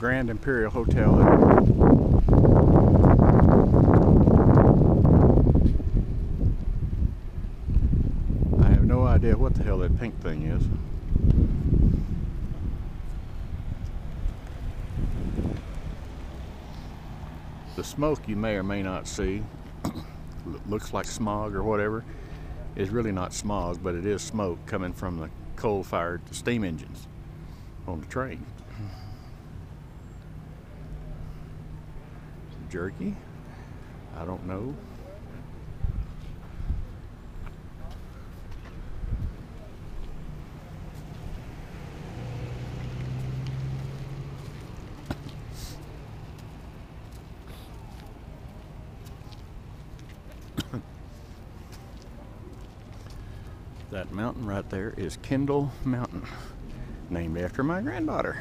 Grand Imperial Hotel. I have no idea what the hell that pink thing is. The smoke you may or may not see, looks like smog or whatever, is really not smog, but it is smoke coming from the coal-fired steam engines on the train. Jerky? I don't know. That mountain right there is Kendall Mountain, named after my granddaughter.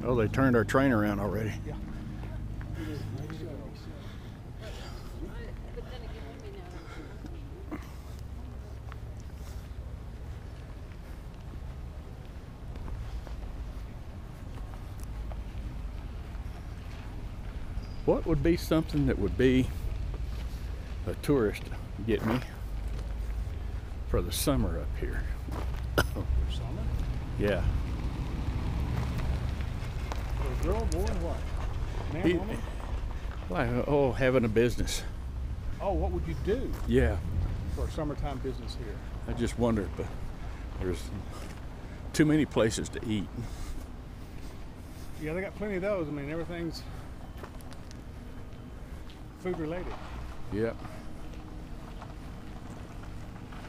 Oh, they turned our train around already. Yeah. What would be something that would be a tourist get me for the summer up here? For summer? Yeah. For a girl, boy, what? Man, woman? Like, oh, having a business. Oh, what would you do? Yeah. For a summertime business here? I just wondered, but there's too many places to eat. Yeah, they got plenty of those. I mean, everything's food related. Yep.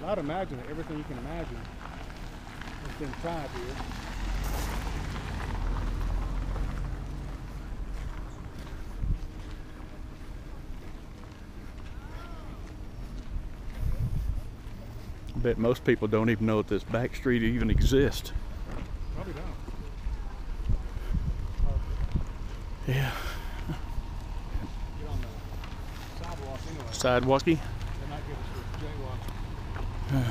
Well, I'd imagine that everything you can imagine has been tried here. I bet most people don't even know that this back street even exists. Probably don't. Yeah. Get on the sidewalk anyway. Sidewalky? They might give us a jaywalk.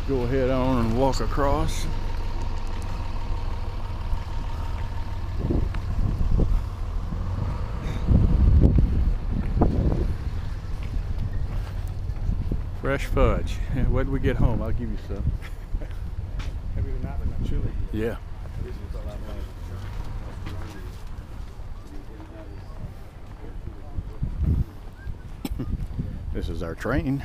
Go ahead on and walk across. Fresh fudge. When we get home, I'll give you some. Heavier than that, but not chilly. Yeah. This is our train.